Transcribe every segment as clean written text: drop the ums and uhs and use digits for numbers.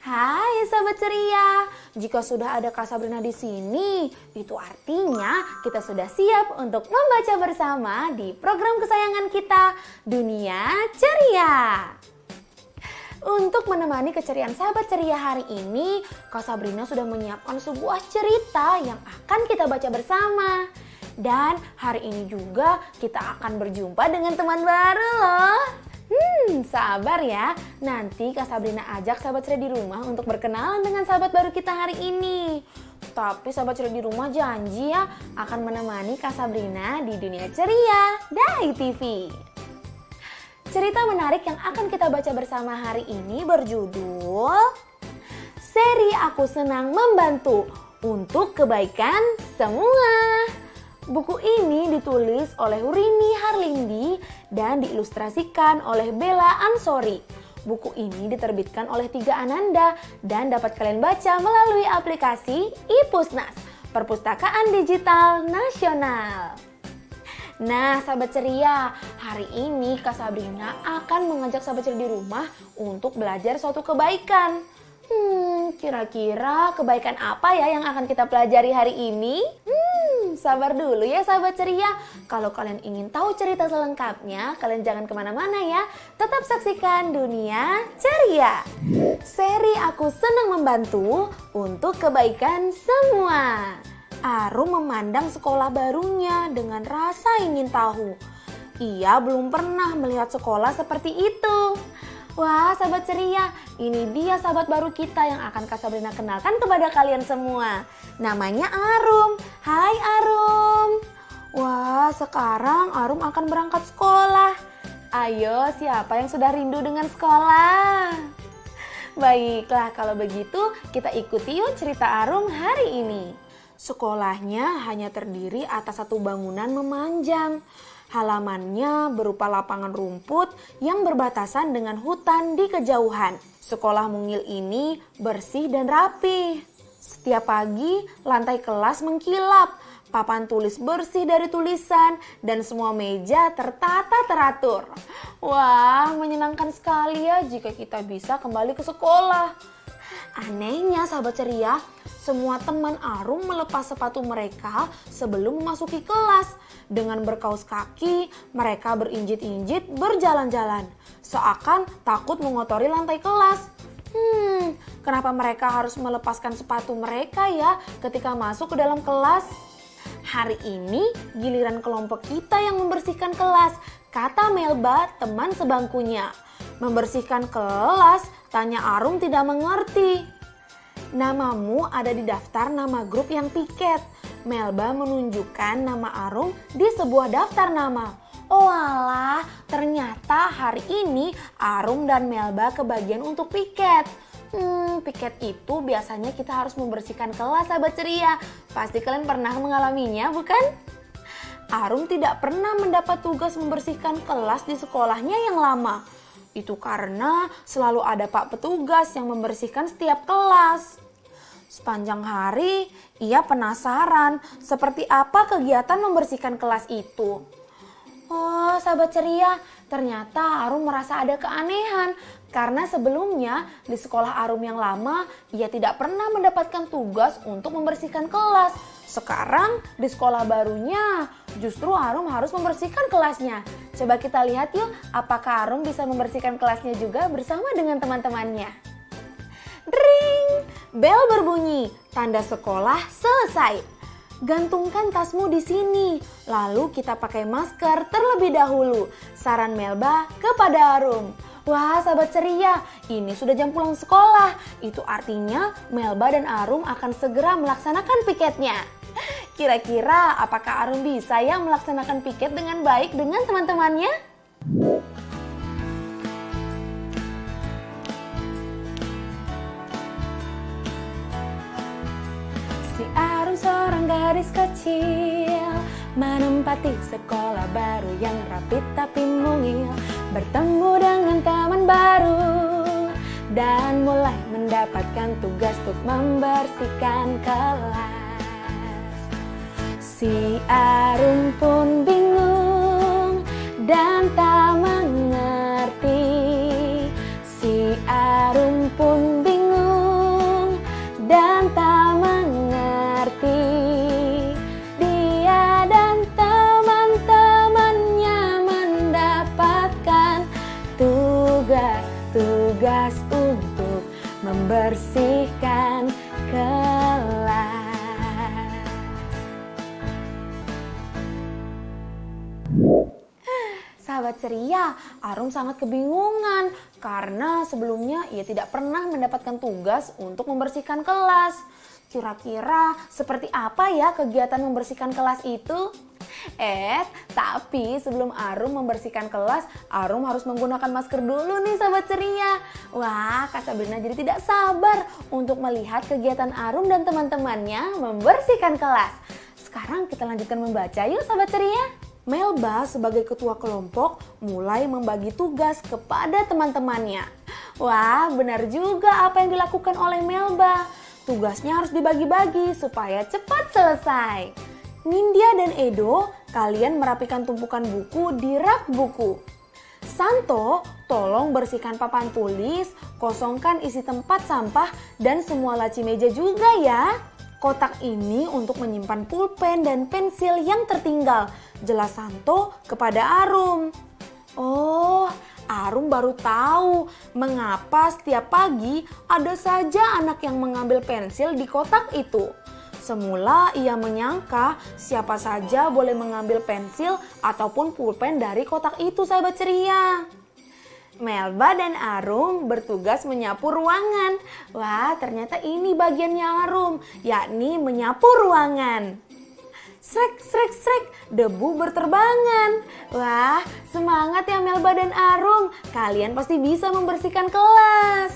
Hai sahabat ceria, jika sudah ada Kak Sabrina di sini, itu artinya kita sudah siap untuk membaca bersama di program kesayangan kita, Dunia Ceria. Untuk menemani keceriaan sahabat ceria hari ini, Kak Sabrina sudah menyiapkan sebuah cerita yang akan kita baca bersama. Dan hari ini juga kita akan berjumpa dengan teman baru loh. Sabar ya, nanti Kak Sabrina ajak sahabat ceria di rumah untuk berkenalan dengan sahabat baru kita hari ini. Tapi sahabat ceria di rumah janji ya akan menemani Kak Sabrina di Dunia Ceria dari TV. Cerita menarik yang akan kita baca bersama hari ini berjudul Seri Aku Senang Membantu untuk Kebaikan Semua. Buku ini ditulis oleh Hurini Harlindi dan diilustrasikan oleh Bella Ansori. Buku ini diterbitkan oleh Tiga Ananda dan dapat kalian baca melalui aplikasi iPusnas, Perpustakaan Digital Nasional. Nah sahabat ceria, hari ini Kak Sabrina akan mengajak sahabat ceria di rumah untuk belajar suatu kebaikan. Kira-kira kebaikan apa ya yang akan kita pelajari hari ini? Sabar dulu ya sahabat ceria. Kalau kalian ingin tahu cerita selengkapnya, kalian jangan kemana-mana ya. Tetap saksikan Dunia Ceria. Seri Aku Senang Membantu untuk Kebaikan Semua. Arum memandang sekolah barunya dengan rasa ingin tahu. Ia belum pernah melihat sekolah seperti itu. Wah sahabat ceria, ini dia sahabat baru kita yang akan Kak Sabrina kenalkan kepada kalian semua. Namanya Arum. Hai Arum. Wah sekarang Arum akan berangkat sekolah. Ayo siapa yang sudah rindu dengan sekolah? Baiklah kalau begitu kita ikuti yuk cerita Arum hari ini. Sekolahnya hanya terdiri atas satu bangunan memanjang. Halamannya berupa lapangan rumput yang berbatasan dengan hutan di kejauhan. Sekolah mungil ini bersih dan rapi. Setiap pagi lantai kelas mengkilap, papan tulis bersih dari tulisan, dan semua meja tertata teratur. Wah, menyenangkan sekali ya jika kita bisa kembali ke sekolah. Anehnya sahabat ceria, semua teman Arum melepas sepatu mereka sebelum memasuki kelas. Dengan berkaus kaki, mereka berinjit-injit berjalan-jalan. Seakan takut mengotori lantai kelas. Kenapa mereka harus melepaskan sepatu mereka ya ketika masuk ke dalam kelas? Hari ini giliran kelompok kita yang membersihkan kelas, kata Melba teman sebangkunya. Membersihkan kelas, tanya Arum tidak mengerti. Namamu ada di daftar nama grup yang piket. Melba menunjukkan nama Arum di sebuah daftar nama. Oh alah, ternyata hari ini Arum dan Melba kebagian untuk piket. Piket itu biasanya kita harus membersihkan kelas sahabat ceria. Pasti kalian pernah mengalaminya bukan? Arum tidak pernah mendapat tugas membersihkan kelas di sekolahnya yang lama. Itu karena selalu ada Pak Petugas yang membersihkan setiap kelas. Sepanjang hari, ia penasaran seperti apa kegiatan membersihkan kelas itu. Oh, sahabat ceria, ternyata Arum merasa ada keanehan. Karena sebelumnya di sekolah Arum yang lama, ia tidak pernah mendapatkan tugas untuk membersihkan kelas. Sekarang di sekolah barunya, justru Arum harus membersihkan kelasnya. Coba kita lihat yuk, apakah Arum bisa membersihkan kelasnya juga bersama dengan teman-temannya. Dring! Bel berbunyi, tanda sekolah selesai. Gantungkan tasmu di sini, lalu kita pakai masker terlebih dahulu. Saran Melba kepada Arum. Wah sahabat ceria, ini sudah jam pulang sekolah. Itu artinya Melba dan Arum akan segera melaksanakan piketnya. Kira-kira apakah Arum bisa ya melaksanakan piket dengan baik dengan teman-temannya? Si Arum seorang gadis kecil, menempati sekolah baru yang rapi tapi mungil. Bertemu dengan teman baru dan mulai mendapatkan tugas untuk membersihkan kelas. Si Arum pun bingung dan tak mengerti. Si Arum pun bingung membersihkan kelas. Sahabat ceria, Arum sangat kebingungan karena sebelumnya ia tidak pernah mendapatkan tugas untuk membersihkan kelas. Kira-kira seperti apa ya kegiatan membersihkan kelas itu? Tapi sebelum Arum membersihkan kelas, Arum harus menggunakan masker dulu nih sahabat ceria. Wah, Kak Sabrina jadi tidak sabar untuk melihat kegiatan Arum dan teman-temannya membersihkan kelas. Sekarang kita lanjutkan membaca yuk sahabat ceria. Melba sebagai ketua kelompok mulai membagi tugas kepada teman-temannya. Wah, benar juga apa yang dilakukan oleh Melba. Tugasnya harus dibagi-bagi supaya cepat selesai. Nindya dan Edo, kalian merapikan tumpukan buku di rak buku. Santo, tolong bersihkan papan tulis, kosongkan isi tempat sampah, dan semua laci meja juga ya. Kotak ini untuk menyimpan pulpen dan pensil yang tertinggal, jelas Santo kepada Arum. Oh, Arum baru tahu mengapa setiap pagi ada saja anak yang mengambil pensil di kotak itu. Semula ia menyangka siapa saja boleh mengambil pensil ataupun pulpen dari kotak itu sahabat ceria. Melba dan Arum bertugas menyapu ruangan. Wah, ternyata ini bagiannya Arum, yakni menyapu ruangan. Srek, srek, srek, debu berterbangan. Wah, semangat ya Melba dan Arum, kalian pasti bisa membersihkan kelas.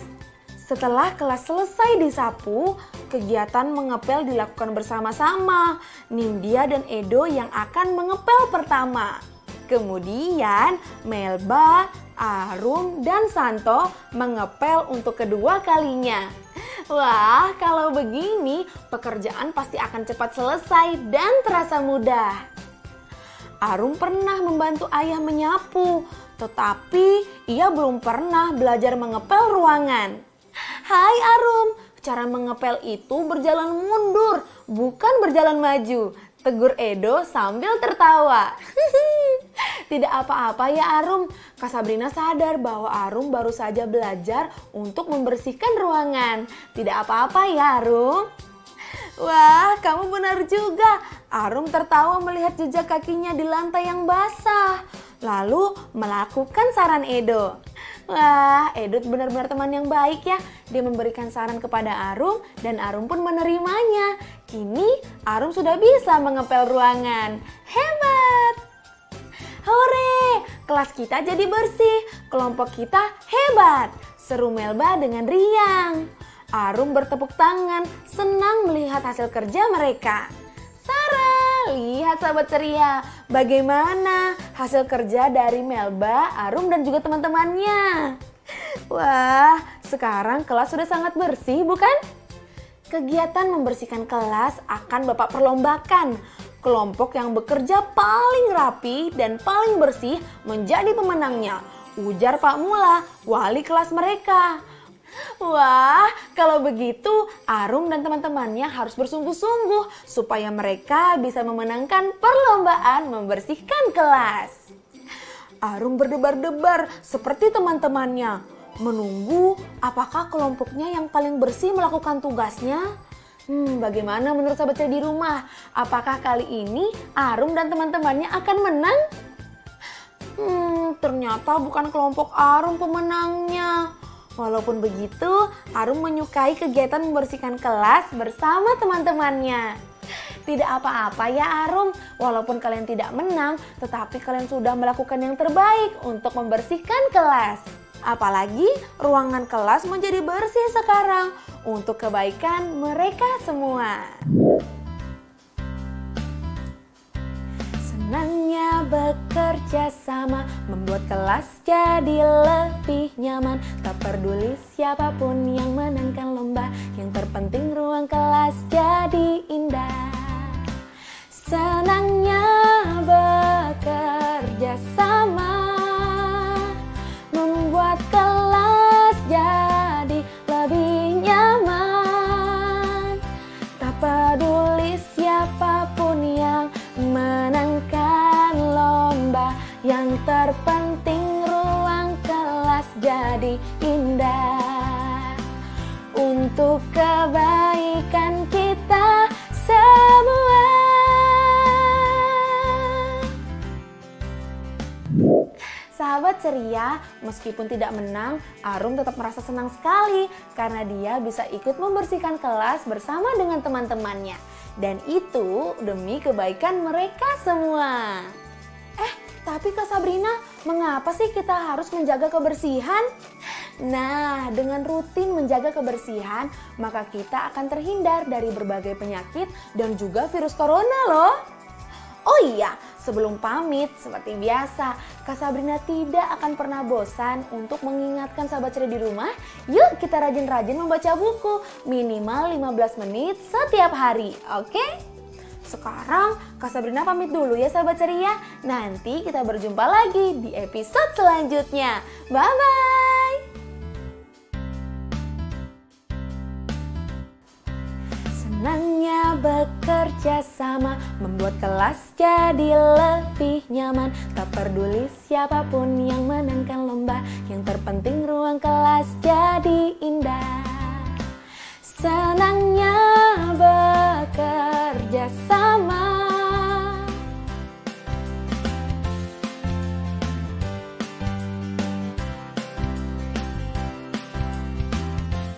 Setelah kelas selesai disapu, kegiatan mengepel dilakukan bersama-sama. Nindya dan Edo yang akan mengepel pertama. Kemudian Melba, Arum, dan Santo mengepel untuk kedua kalinya. Wah, kalau begini pekerjaan pasti akan cepat selesai dan terasa mudah. Arum pernah membantu ayah menyapu, tetapi ia belum pernah belajar mengepel ruangan. Hai Arum, cara mengepel itu berjalan mundur, bukan berjalan maju, tegur Edo sambil tertawa. Tidak apa-apa ya Arum, Kak Sabrina sadar bahwa Arum baru saja belajar untuk membersihkan ruangan. Tidak apa-apa ya Arum. Wah, kamu benar juga. Arum tertawa melihat jejak kakinya di lantai yang basah. Lalu melakukan saran Edo. Wah, Edo benar-benar teman yang baik ya. Dia memberikan saran kepada Arum dan Arum pun menerimanya. Kini Arum sudah bisa mengepel ruangan. Hebat! Hore, kelas kita jadi bersih, kelompok kita hebat, seru Melba dengan riang. Arum bertepuk tangan, senang melihat hasil kerja mereka. Tara, lihat sahabat ceria, bagaimana hasil kerja dari Melba, Arum dan juga teman-temannya. Wah, sekarang kelas sudah sangat bersih bukan? Kegiatan membersihkan kelas akan Bapak perlombakan. Kelompok yang bekerja paling rapi dan paling bersih menjadi pemenangnya, ujar Pak Mula, wali kelas mereka. Wah, kalau begitu Arum dan teman-temannya harus bersungguh-sungguh supaya mereka bisa memenangkan perlombaan membersihkan kelas. Arum berdebar-debar seperti teman-temannya, menunggu apakah kelompoknya yang paling bersih melakukan tugasnya. Bagaimana menurut sahabat ceria di rumah? Apakah kali ini Arum dan teman-temannya akan menang? Ternyata bukan kelompok Arum pemenangnya. Walaupun begitu, Arum menyukai kegiatan membersihkan kelas bersama teman-temannya. Tidak apa-apa ya Arum, walaupun kalian tidak menang, tetapi kalian sudah melakukan yang terbaik untuk membersihkan kelas. Apalagi ruangan kelas menjadi bersih sekarang untuk kebaikan mereka semua. Senangnya bekerja sama membuat kelas jadi lebih nyaman. Tak peduli siapapun yang menangkan lomba, yang terpenting ruang kelas jadi indah. Senangnya bekerja sama membuat kelas jadi lebih nyaman. Tak peduli siapapun yang menangkan lomba, yang terpenting ruang kelas jadi indah. untuk kebaikan kita semua. Sahabat ceria, meskipun tidak menang, Arum tetap merasa senang sekali karena dia bisa ikut membersihkan kelas bersama dengan teman-temannya. Dan itu demi kebaikan mereka semua. Tapi Kak Sabrina, mengapa sih kita harus menjaga kebersihan? Nah, dengan rutin menjaga kebersihan, maka kita akan terhindar dari berbagai penyakit dan juga virus corona loh. Oh iya, sebelum pamit, seperti biasa, Kak Sabrina tidak akan pernah bosan untuk mengingatkan sahabat ceria di rumah, yuk kita rajin-rajin membaca buku, minimal 15 menit setiap hari, oke? Sekarang Kak Sabrina pamit dulu ya sahabat ceria, nanti kita berjumpa lagi di episode selanjutnya. Bye-bye! Senangnya bekerja sama, membuat kelas jadi lebih nyaman. Tak peduli siapapun yang menangkan lomba, yang terpenting ruang kelas jadi indah.